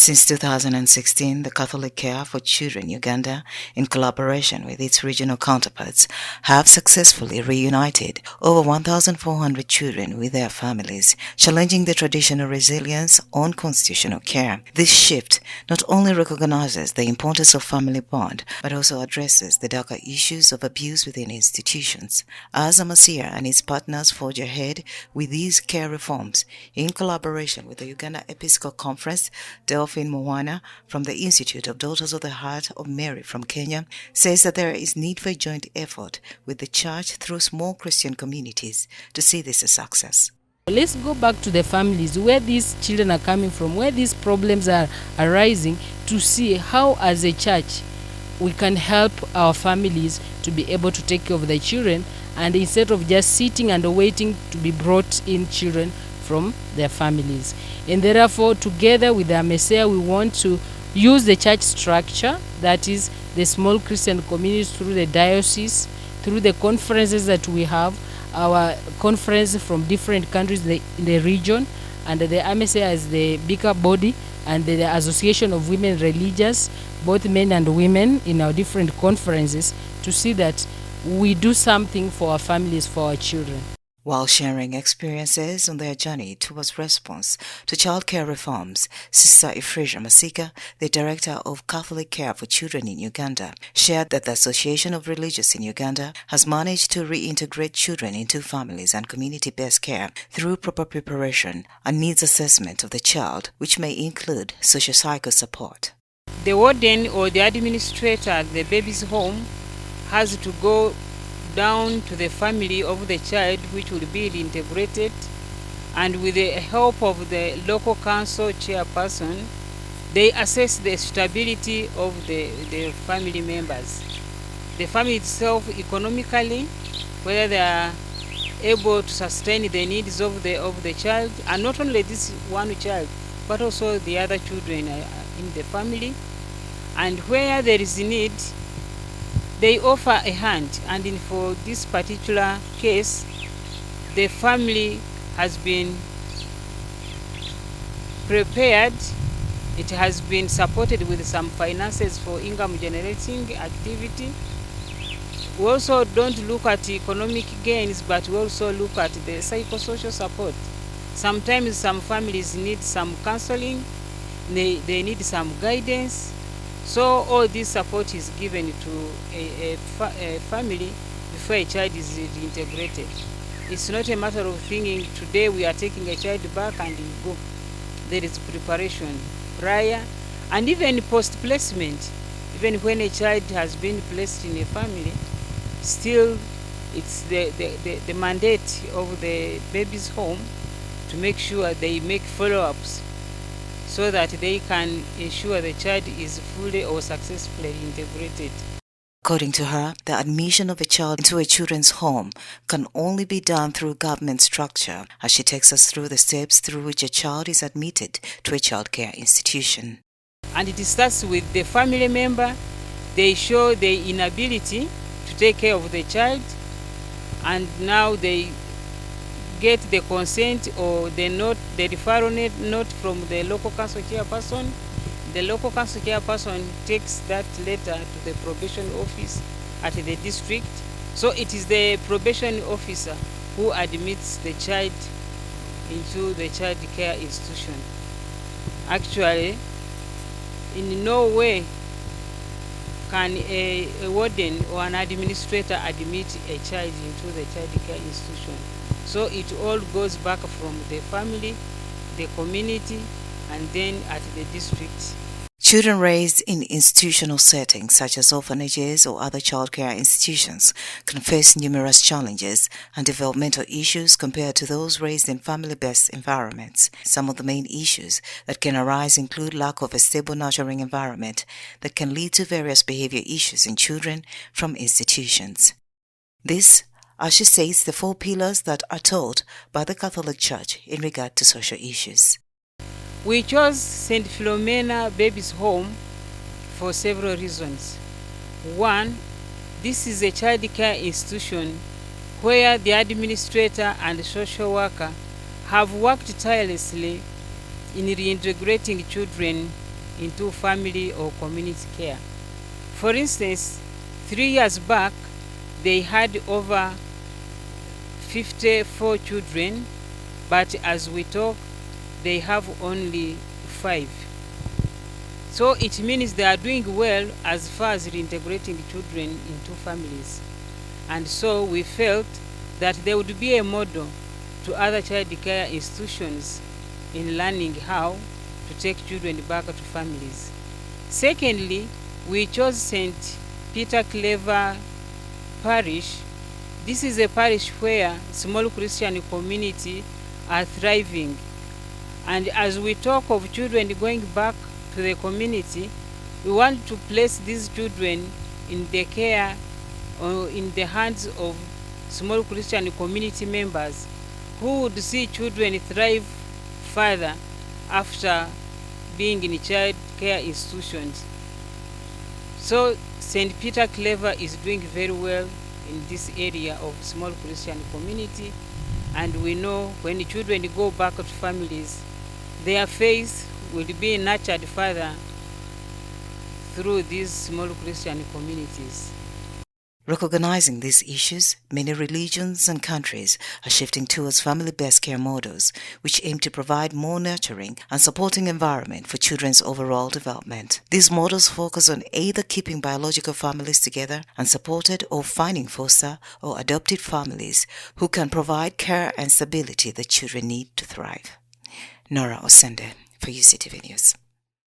Since 2016, the Catholic Care for Children Uganda, in collaboration with its regional counterparts, have successfully reunited over 1,400 children with their families, challenging the traditional resilience on constitutional care. This shift not only recognizes the importance of family bond, but also addresses the darker issues of abuse within institutions. As AMECEA and its partners forge ahead with these care reforms, in collaboration with the Uganda Episcopal Conference, Mwana from the Institute of Daughters of the Heart of Mary from Kenya says that there is need for a joint effort with the church through small Christian communities to see this a success. Let's go back to the families where these children are coming from, where these problems are arising, to see how as a church we can help our families to be able to take care of the children, and instead of just sitting and waiting to be brought in children from their families. And therefore, together with the AMECEA, we want to use the church structure, that is the small Christian communities, through the diocese, through the conferences that we have, our conference from different countries in the region, and the AMECEA as the bigger body, and the Association of Women Religious, both men and women, in our different conferences, to see that we do something for our families, for our children. While sharing experiences on their journey towards response to childcare reforms, Sister Ephrasia Masika, the Director of Catholic Care for Children in Uganda, shared that the Association of Religious in Uganda has managed to reintegrate children into families and community-based care through proper preparation and needs assessment of the child, which may include socio-psycho support. The warden or the administrator at the baby's home has to go down to the family of the child, which will be reintegrated, and with the help of the local council chairperson, they assess the stability of the family members. The family itself economically, whether they are able to sustain the needs of the child, and not only this one child, but also the other children in the family. And where there is need, they offer a hand, and for this particular case, the family has been prepared. It has been supported with some finances for income generating activity. We also don't look at economic gains, but we also look at the psychosocial support. Sometimes some families need some counseling, they need some guidance. So all this support is given to a family before a child is reintegrated. It's not a matter of thinking today we are taking a child back and you go. There is preparation prior and even post-placement. Even when a child has been placed in a family, still it's the mandate of the baby's home to make sure they make follow-ups, so that they can ensure the child is fully or successfully integrated. According to her, the admission of a child into a children's home can only be done through government structure, as she takes us through the steps through which a child is admitted to a childcare institution. And it starts with the family member. They show their inability to take care of the child, and now they get the consent or the referral note from the local council chairperson. The local council chairperson takes that letter to the probation office at the district. So it is the probation officer who admits the child into the child care institution. Actually, in no way can a warden or an administrator admit a child into the child care institution. So it all goes back from the family, the community, and then at the district. Children raised in institutional settings such as orphanages or other childcare institutions can face numerous challenges and developmental issues compared to those raised in family-based environments. Some of the main issues that can arise include lack of a stable nurturing environment that can lead to various behavior issues in children from institutions. This, as she says, the 4 pillars that are taught by the Catholic Church in regard to social issues. We chose St. Philomena Baby's Home for several reasons. One, this is a child care institution where the administrator and social worker have worked tirelessly in reintegrating children into family or community care. For instance, 3 years back, they had over 54 children, but as we talk, they have only 5. So it means they are doing well as far as reintegrating children into families. And so we felt that there would be a model to other child care institutions in learning how to take children back to families. Secondly, we chose St. Peter Clever Parish. This is a parish where small Christian community are thriving. And as we talk of children going back to the community, we want to place these children in the care or in the hands of small Christian community members who would see children thrive further after being in child care institutions. So St. Peter Clever is doing very well in this area of small Christian community, and we know when the children go back to families, their faith will be nurtured further through these small Christian communities. Recognizing these issues, many religions and countries are shifting towards family-based care models, which aim to provide more nurturing and supporting environment for children's overall development. These models focus on either keeping biological families together and supported or finding foster or adopted families who can provide care and stability that children need to thrive. Nora Osende for UCTV News.